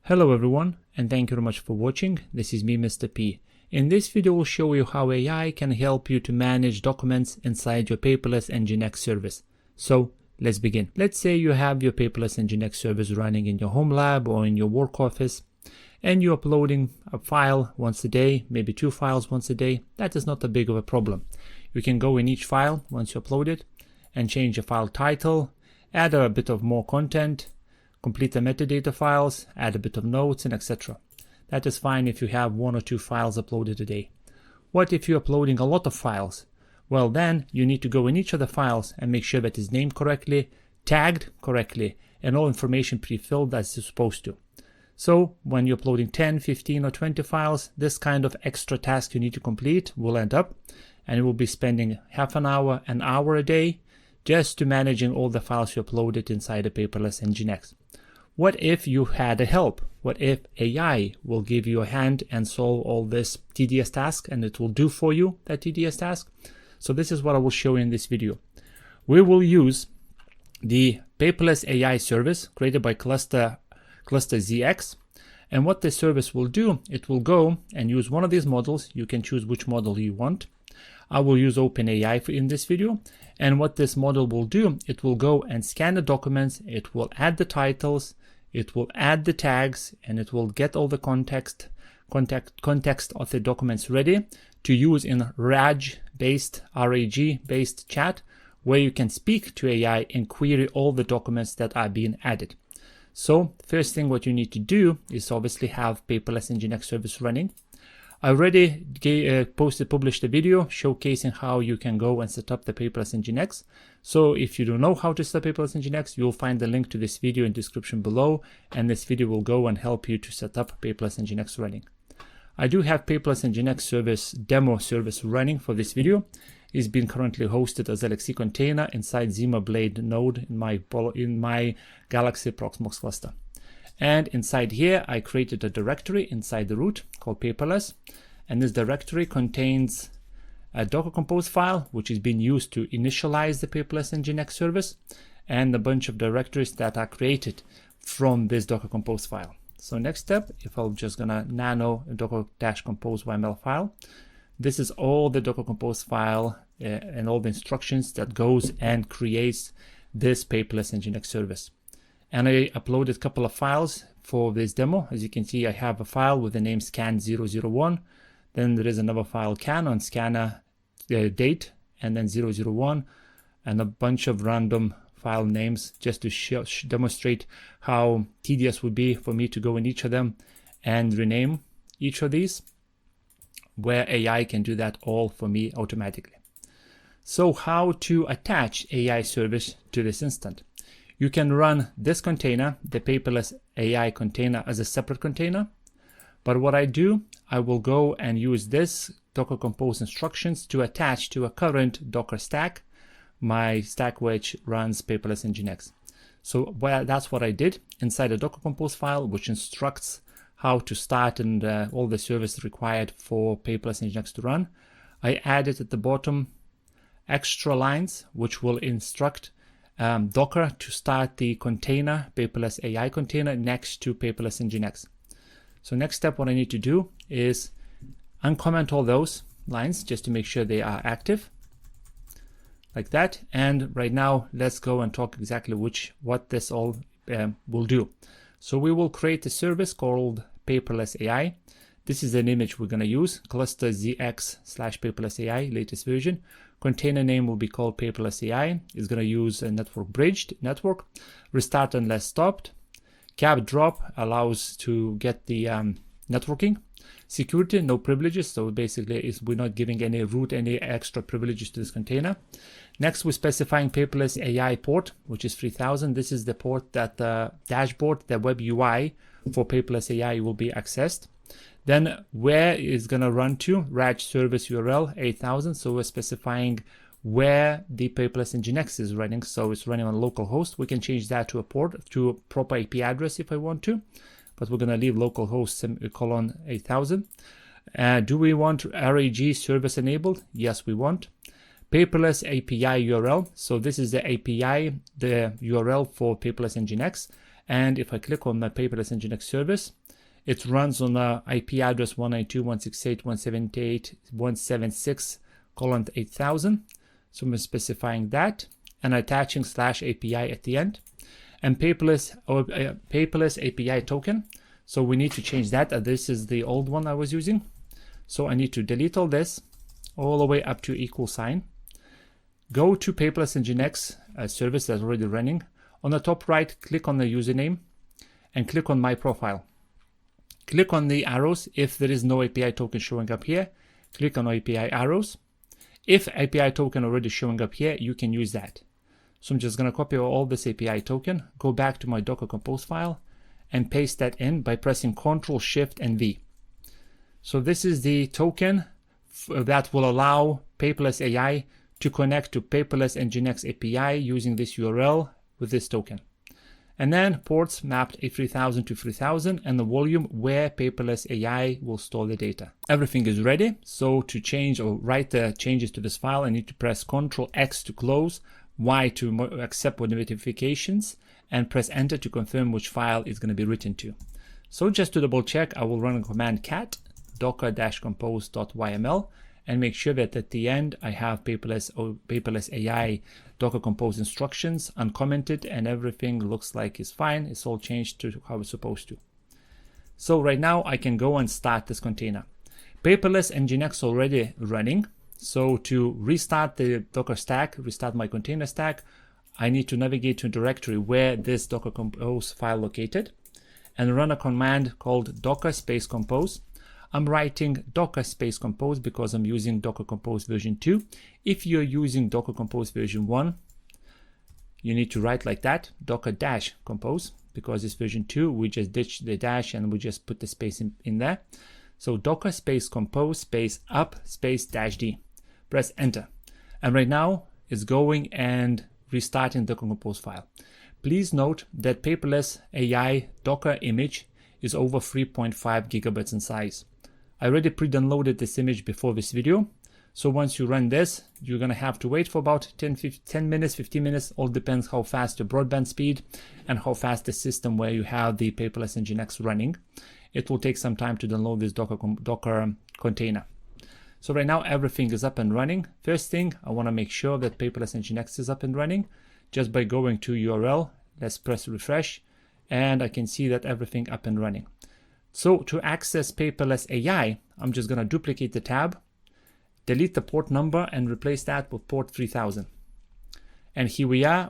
Hello everyone, and thank you very much for watching. This is me, Mr. P. In this video, we'll show you how AI can help you to manage documents inside your Paperless-NGX service. So let's begin. Let's say you have your Paperless-NGX service running in your home lab or in your work office, and you're uploading a file once a day, maybe 2 files once a day. That is not a big of a problem. You can go in each file once you upload it and change the file title, add a bit of more content, complete the metadata files, add a bit of notes, and etc. That is fine if you have 1 or 2 files uploaded a day. What if you're uploading a lot of files? Well, then you need to go in each of the files and make sure that it's named correctly, tagged correctly, and all information pre-filled as it's supposed to. So when you're uploading 10, 15, or 20 files, this kind of extra task you need to complete will end up, and you will be spending half an hour a day just to managing all the files you uploaded inside the Paperless-NGX. What if you had a help? What if AI will give you a hand and solve all this tedious task, and it will do for you that tedious task? So this is what I will show you in this video. We will use the Paperless AI service created by Cluster-ZX. And what this service will do, it will go and use one of these models. You can choose which model you want. I will use OpenAI in this video. And what this model will do, it will go and scan the documents, it will add the titles, it will add the tags, and it will get all the context of the documents ready to use in RAG-based chat, where you can speak to AI and query all the documents that are being added. So first thing what you need to do is obviously have Paperless-NGX service running. I already published a video showcasing how you can go and set up the Paperless-NGX. So if you don't know how to set up Paperless-NGX, you'll find the link to this video in the description below, and this video will go and help you to set up Paperless-NGX running. I do have Paperless-NGX service demo service running for this video. It's been currently hosted as LXC container inside Zima Blade node in my Galaxy Proxmox cluster. And inside here, I created a directory inside the root called Paperless. And this directory contains a Docker Compose file, which is being used to initialize the Paperless-NGX service, and a bunch of directories that are created from this Docker Compose file. So next step, if I'm just gonna nano docker-compose YML file, this is all the Docker Compose file and all the instructions that goes and creates this Paperless-NGX service. And I uploaded a couple of files for this demo. As you can see, I have a file with the name scan001. Then there is another file can on scanner date, and then 001, and a bunch of random file names just to demonstrate how tedious would be for me to go in each of them and rename each of these, where AI can do that all for me automatically. So how to attach AI service to this instance? You can run this container, the Paperless AI container, as a separate container. But what I do, I will go and use this Docker Compose instructions to attach to a current Docker stack, my stack which runs Paperless-NGX. So that's what I did inside a Docker Compose file, which instructs how to start and all the service required for Paperless-NGX to run. I added at the bottom extra lines, which will instruct Docker to start the container, Paperless AI container, next to Paperless-NGX. So next step, what I need to do is uncomment all those lines just to make sure they are active, like that. And right now, let's go and talk exactly what this all will do. So we will create a service called Paperless AI. This is an image we're going to use, Cluster-ZX/Paperless AI, latest version. Container name will be called Paperless AI. It's going to use a network bridged network. Restart unless stopped. Cap drop allows to get the networking. Security, no privileges. So basically, we're not giving any root, any extra privileges to this container. Next, we're specifying Paperless AI port, which is 3000. This is the port that the dashboard, the web UI for Paperless AI will be accessed. Then where it's going to run to, RAG service URL 8000. So we're specifying where the Paperless-NGX is running. So it's running on localhost. We can change that to a port, to a proper IP address if I want to, but we're going to leave localhost colon 8000. Do we want RAG service enabled? Yes, we want. Paperless API URL. So this is the API, the URL for Paperless-NGX. And if I click on the Paperless-NGX service, it runs on the IP address 192.168.178.176:8000. So I'm specifying that and attaching /API at the end. And paperless API token. So we need to change that. This is the old one I was using. So I need to delete all this all the way up to equal sign. Go to Paperless-NGX service that's already running. On the top right, click on the username and click on My Profile. Click on the arrows. If there is no API token showing up here, click on API arrows. If API token already showing up here, you can use that. So I'm just going to copy all this API token, go back to my Docker Compose file, and paste that in by pressing Ctrl, Shift, and V. So this is the token that will allow Paperless AI to connect to Paperless-NGX API using this URL with this token. And then ports mapped A3000 to 3000 and the volume where Paperless AI will store the data. Everything is ready. So to change or write the changes to this file, I need to press Ctrl X to close, Y to accept notifications, and press Enter to confirm which file is going to be written to. So just to double check, I will run a command cat docker-compose.yml and make sure that at the end I have Paperless AI Docker Compose instructions uncommented and everything looks like it's fine. It's all changed to how it's supposed to. So right now I can go and start this container. Paperless-NGX already running. So to restart the Docker stack, restart my container stack, I need to navigate to a directory where this Docker Compose file located and run a command called docker space compose. I'm writing docker space compose because I'm using Docker Compose version 2. If you're using Docker Compose version 1, you need to write like that, docker-compose, because it's version 2. We just ditch the dash and we just put the space in there. So docker space compose space up space -d. Press Enter. And right now it's going and restarting the Docker Compose file. Please note that Paperless AI Docker image is over 3.5 gigabytes in size. I already pre-downloaded this image before this video. So once you run this, you're going to have to wait for about 10 minutes, 15 minutes, all depends how fast your broadband speed and how fast the system where you have the Paperless-NGX running. It will take some time to download this Docker container. So right now everything is up and running. First thing, I want to make sure that Paperless-NGX is up and running just by going to URL. Let's press refresh and I can see that everything up and running. So to access Paperless AI, I'm just going to duplicate the tab, delete the port number and replace that with port 3000. And here we are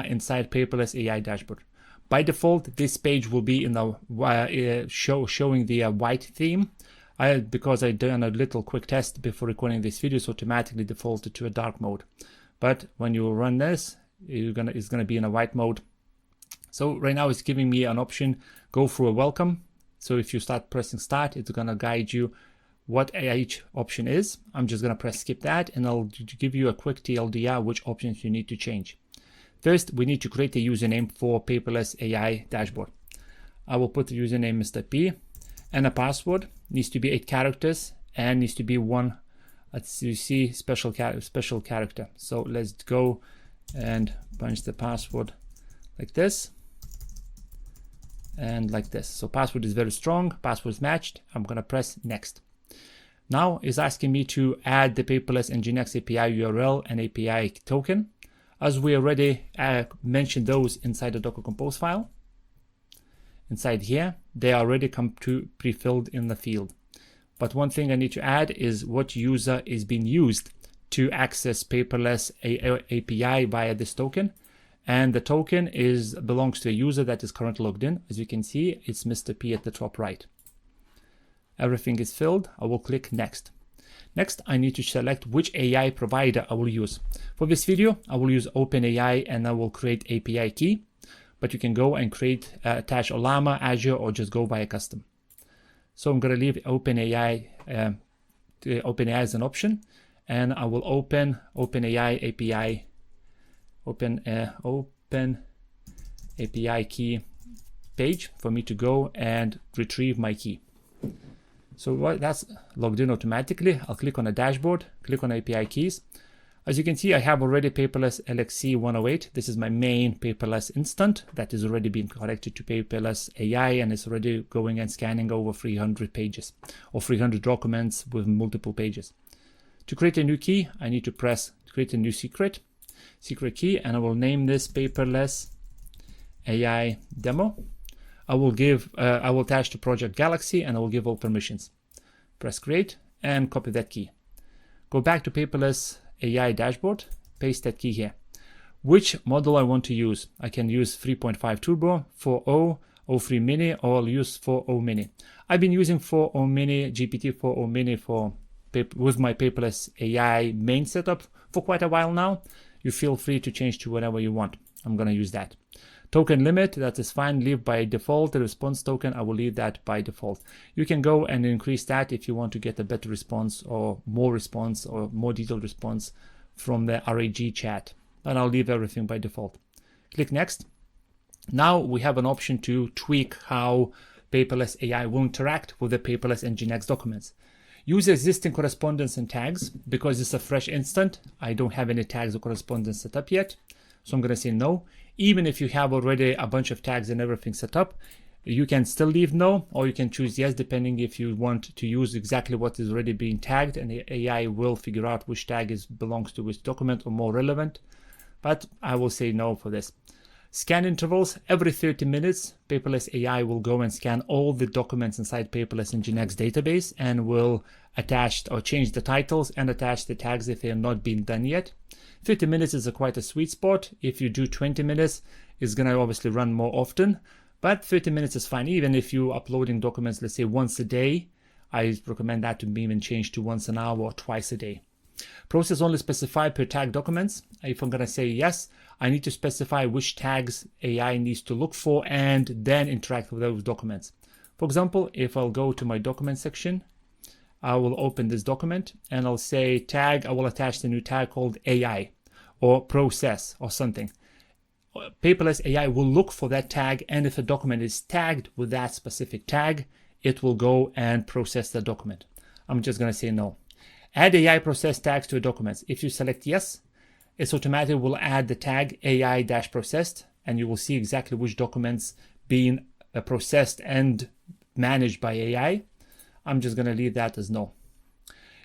inside Paperless AI dashboard. By default, this page will be in the showing the white theme. Because I done a little quick test before recording this video, it's automatically defaulted to a dark mode. But when you run this, it's gonna be in a white mode. So right now it's giving me an option, go through a welcome. So if you start pressing start, it's gonna guide you what each option is. I'm just gonna press skip that and I'll give you a quick TLDR which options you need to change. First, we need to create a username for Paperless AI dashboard. I will put the username Mr. P and a password. Needs to be 8 characters and needs to be one, as you see, special character. So let's go and punch the password like this and like this. So password is very strong, password is matched. I'm gonna press next. Now it's asking me to add the Paperless-NGX API URL and API token. As we already mentioned those inside the Docker Compose file. Inside here, they already come to pre-filled in the field. But one thing I need to add is what user is being used to access Paperless API via this token. And the token belongs to a user that is currently logged in. As you can see, it's Mr. P at the top right. Everything is filled. I will click next. Next, I need to select which AI provider I will use. For this video, I will use OpenAI and I will create API key. But you can go and create, attach Olama, Azure, or just go via custom. So I'm going to leave OpenAI as an option, and I will open OpenAI API, open API key page for me to go and retrieve my key. So that's logged in automatically. I'll click on the dashboard, click on API keys. As you can see, I have already Paperless LXC 108. This is my main paperless instant that is already being connected to Paperless AI, and it's already going and scanning over 300 pages or 300 documents with multiple pages. To create a new key, I need to press create a new secret key, and I will name this Paperless AI demo. I will attach to Project Galaxy, and I will give all permissions. Press create and copy that key. Go back to Paperless AI dashboard, paste that key here. Which model I want to use? I can use 3.5 Turbo, 4.0, 03 Mini, or I'll use 4.0 Mini. I've been using 4.0 Mini, GPT 4.0 Mini with my Paperless AI main setup for quite a while now. You feel free to change to whatever you want. I'm going to use that. Token limit, that is fine, leave by default. The response token, I will leave that by default. You can go and increase that if you want to get a better response or more detailed response from the RAG chat. And I'll leave everything by default. Click next. Now we have an option to tweak how Paperless AI will interact with the Paperless-NGX documents. Use existing correspondence and tags. Because it's a fresh instant, I don't have any tags or correspondence set up yet. So I'm going to say no. Even if you have already a bunch of tags and everything set up, you can still leave no, or you can choose yes, depending if you want to use exactly what is already being tagged, and the AI will figure out which tag belongs to which document or more relevant. But I will say no for this. Scan intervals. Every 30 minutes, Paperless AI will go and scan all the documents inside Paperless-NGX database and will attach or change the titles and attach the tags if they have not been done yet. 30 minutes is quite a sweet spot. If you do 20 minutes, it's going to obviously run more often, but 30 minutes is fine. Even if you're uploading documents, let's say once a day, I recommend that to be even changed to once an hour or twice a day. Process only specify per tag documents. If I'm going to say yes, I need to specify which tags AI needs to look for and then interact with those documents. For example, if I'll go to my document section, I will open this document and I'll say tag, I will attach the new tag called AI or process or something. Paperless AI will look for that tag, and if a document is tagged with that specific tag, it will go and process the document. I'm just going to say no. Add AI process tags to a document. If you select yes, it automatically will add the tag AI-processed, and you will see exactly which documents being processed and managed by AI. I'm just going to leave that as no.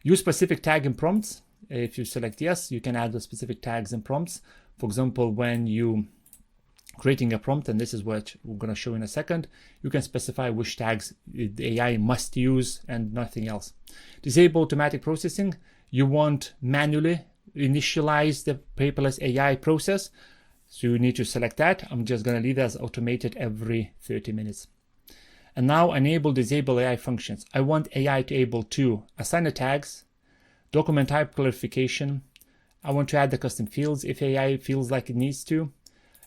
Use specific tag and prompts. If you select yes, you can add the specific tags and prompts. For example, when you creating a prompt, and this is what we're going to show in a second, you can specify which tags the AI must use and nothing else. Disable automatic processing. You want manually initialize the Paperless AI process, so you need to select that. I'm just going to leave it as automated every 30 minutes. And now enable disable AI functions. I want AI to be able to assign the tags, document type clarification. I want to add the custom fields if AI feels like it needs to,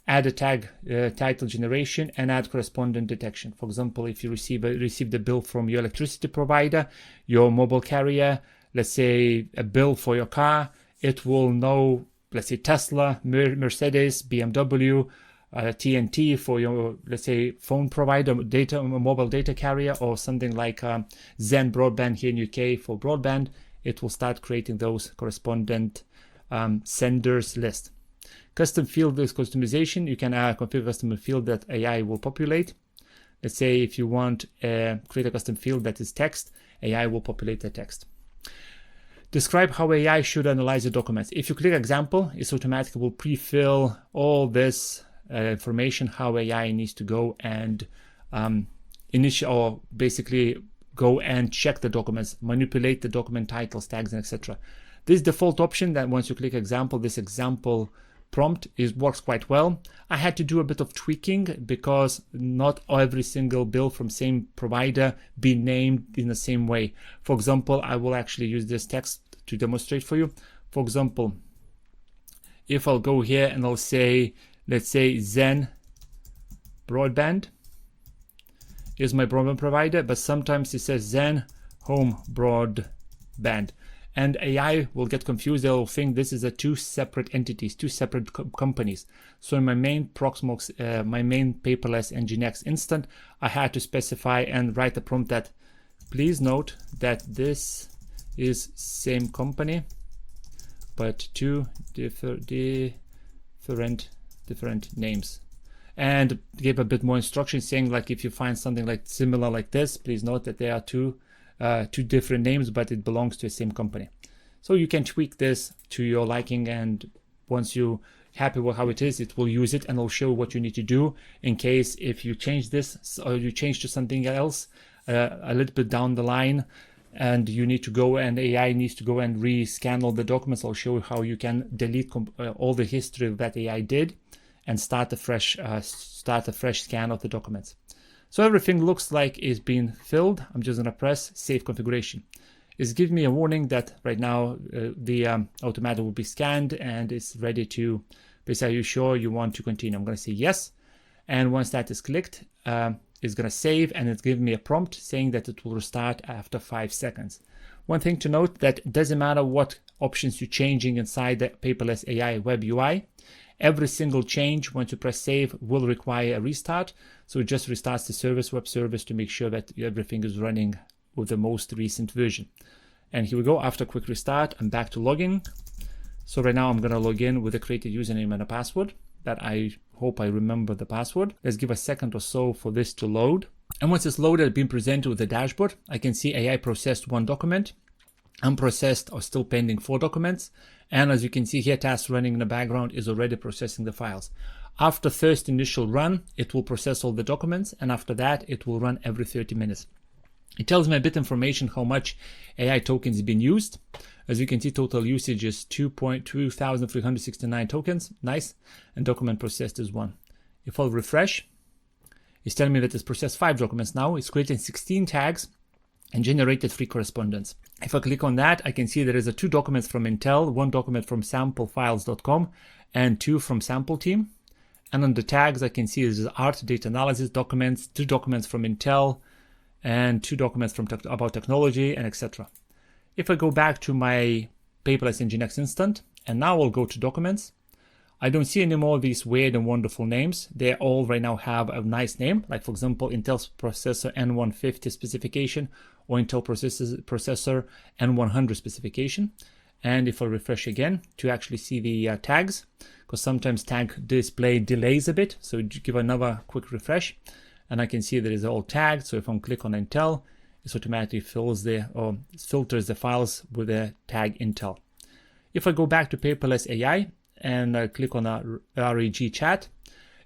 add a tag title generation, and add correspondent detection. For example, if you receive the bill from your electricity provider, your mobile carrier, let's say a bill for your car, it will know, let's say Tesla, Mercedes, BMW, TNT for your, let's say, phone provider, mobile data carrier, or something like Zen Broadband here in UK for broadband. It will start creating those correspondent senders list. Custom field is customization. You can configure custom field that AI will populate. Let's say if you want create a custom field that is text, AI will populate the text. Describe how AI should analyze the documents. If you click example, it automatically will pre-fill all this information, how AI needs to go and basically go and check the documents, manipulate the document titles, tags, and etc. This default option that once you click example, this example prompt works quite well. I had to do a bit of tweaking because not every single bill from same provider be named in the same way. For example, I will actually use this text to demonstrate for you. For example, if I'll go here and I'll say, let's say Zen Broadband is my broadband provider, but sometimes it says Zen Home Broadband. And AI will get confused. They'll think this is two separate entities, two separate companies. So in my main Proxmox, my main Paperless-NGX instant, I had to specify and write a prompt that, please note that this is same company but two different names. And give a bit more instruction saying, like, if you find something like similar like this, please note that there are two different names, but it belongs to the same company. So you can tweak this to your liking, and once you're happy with how it is, it will use it and will show what you need to do in case if you change this or you change to something else a little bit down the line, and you need to go and AI needs to go and re-scan all the documents. I'll show you how you can delete all the history that AI did and start a fresh scan of the documents. So everything looks like it's been filled. I'm just gonna press Save Configuration. It's giving me a warning that right now the automatic will be scanned and it's ready to basically, are you sure you want to continue? I'm gonna say yes. And once that is clicked, it's gonna save, and it's giving me a prompt saying that it will restart after 5 seconds. One thing to note that it doesn't matter what options you're changing inside the Paperless AI web UI. Every single change, once you press save, will require a restart. So it just restarts the web service to make sure that everything is running with the most recent version. And here we go. After a quick restart, I'm back to login. So right now I'm going to log in with a created username and a password that I hope I remember the password. Let's give a second or so for this to load. And once it's loaded, being presented with the dashboard, I can see AI processed 1 document. Unprocessed or still pending 4 documents. And as you can see here, tasks running in the background is already processing the files. After first initial run, it will process all the documents, and after that, it will run every 30 minutes. It tells me a bit information how much AI tokens have been used. As you can see, total usage is 2,369 tokens. Nice. And document processed is 1. If I'll refresh, it's telling me that it's processed 5 documents now. It's creating 16 tags and generated 3 correspondence. If I click on that, I can see there is 2 documents from Intel, 1 document from samplefiles.com, and 2 from sample team. And on the tags, I can see there's art, data analysis documents, 2 documents from Intel, and 2 documents from about technology, and etc. If I go back to my Paperless-NGX instance, and now I'll go to documents, I don't see any more of these weird and wonderful names. They all right now have a nice name, like for example, Intel processor N150 specification or Intel processor N100 specification. And if I refresh again to actually see the tags, because sometimes tag display delays a bit, so give another quick refresh, and I can see that it's all tagged. So if I click on Intel, it automatically filters the files with the tag Intel. If I go back to Paperless AI, and I click on a RAG chat,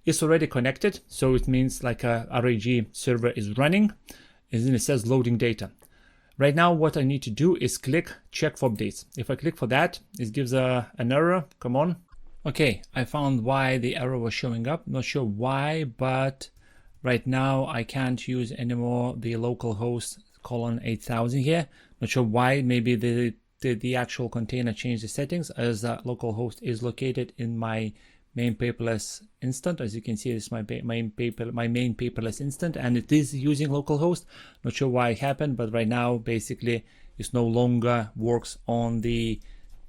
it's already connected. So it means like a RAG server is running, and then it says loading data. Right now, what I need to do is click check for updates. If I click for that, it gives an error. Come on. Okay, I found why the error was showing up. Not sure why, but right now I can't use anymore the localhost :8000 here. Not sure why. Maybe the actual container changed the settings, as localhost is located in my main paperless instance. As you can see, it's my main paperless instance, and it is using localhost. Not sure why it happened, but right now basically it no longer works on the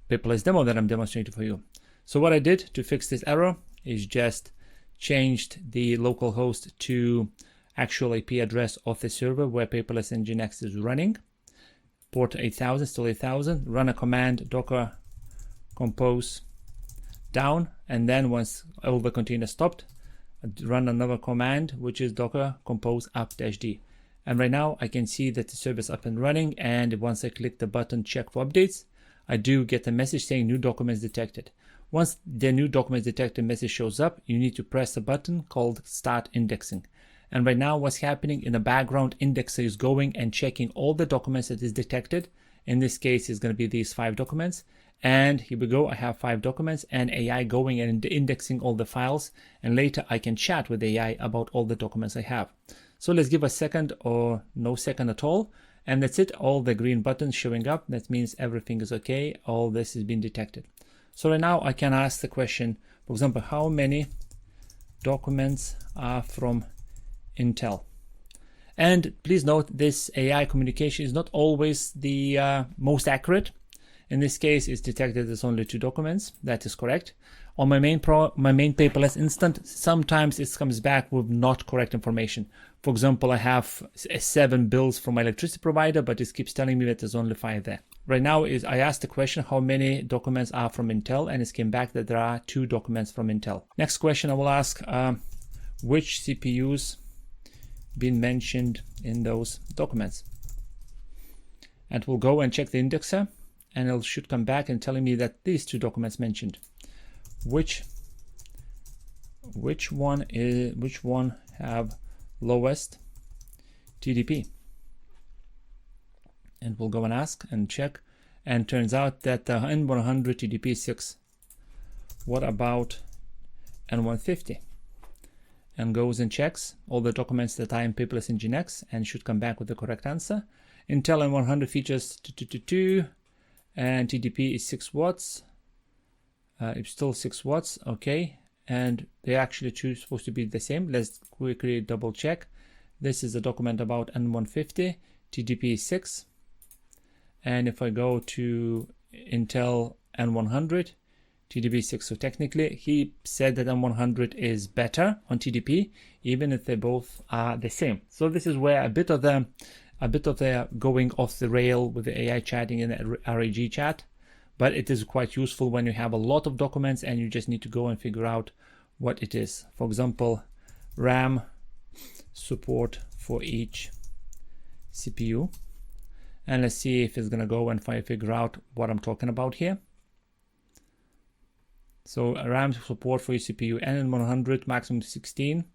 paperless demo that I'm demonstrating for you. So what I did to fix this error is just changed the localhost to actual IP address of the server where Paperless-NGX is running. Port 8000, still 8000. Run a command docker compose down, and then once all the containers stopped, run another command, which is docker compose up-d. And right now I can see that the server is up and running, and once I click the button check for updates, I do get a message saying new documents detected. Once the new documents detected message shows up, you need to press a button called start indexing. And right now what's happening in the background, indexer is going and checking all the documents that is detected. In this case, it's going to be these 5 documents. And here we go, I have 5 documents, and AI going and indexing all the files. And later I can chat with AI about all the documents I have. So let's give a second or no second at all. And that's it, all the green buttons showing up. That means everything is okay. All this has been detected. So right now I can ask the question, for example, how many documents are from Intel? And please note, this AI communication is not always the most accurate. In this case, it's detected as only 2 documents. That is correct. On my main paperless instance, sometimes it comes back with not correct information. For example, I have 7 bills from my electricity provider, but it keeps telling me that there's only 5 there. Right now I asked the question how many documents are from Intel, and it came back that there are 2 documents from Intel. Next question I will ask, which CPUs been mentioned in those documents? And we'll go and check the indexer, and it should come back and telling me that these 2 documents mentioned. Which one have lowest TDP? And we'll go and ask and check, and turns out that the N100 TDP is 6. What about N150? And goes and checks all the documents that are in Paperless-NGX and should come back with the correct answer. Intel N100 features 2 and TDP is 6 watts. It's still 6 watts, okay, and they're actually supposed to be the same. Let's quickly double check. This is a document about N150, TDP is 6, and if I go to Intel N100, TDP is 6. So technically, he said that N100 is better on TDP, even if they both are the same. So this is where a bit of the going off the rail with the AI chatting in the RAG chat. But it is quite useful when you have a lot of documents and you just need to go and figure out what it is. For example, RAM support for each CPU. And let's see if it's going to go and figure out what I'm talking about here. So RAM support for each CPU, N100 maximum 16,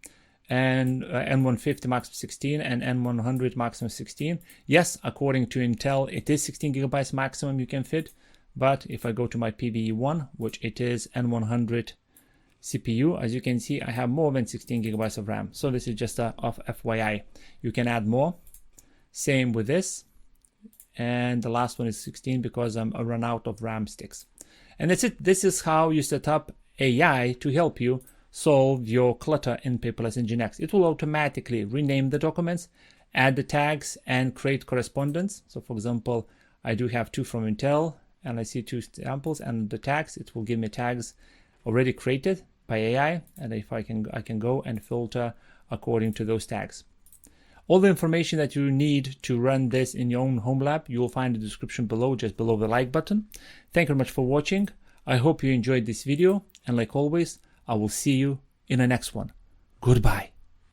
and N150 maximum 16, and N100 maximum 16. Yes, according to Intel, it is 16 gigabytes maximum you can fit. But if I go to my PBE1, which it is N100 CPU, as you can see, I have more than 16 gigabytes of RAM. So this is just a FYI. You can add more. Same with this. And the last one is 16 because I run out of RAM sticks. And that's it. This is how you set up AI to help you solve your clutter in Paperless-NGX. It will automatically rename the documents, add the tags, and create correspondence. So for example, I do have 2 from Intel, and I see 2 samples, and the tags, it will give me tags already created by AI, and if I can go and filter according to those tags. All the information that you need to run this in your own home lab, you will find in the description below, just below the like button. Thank you very much for watching. I hope you enjoyed this video, and like always, I will see you in the next one. Goodbye.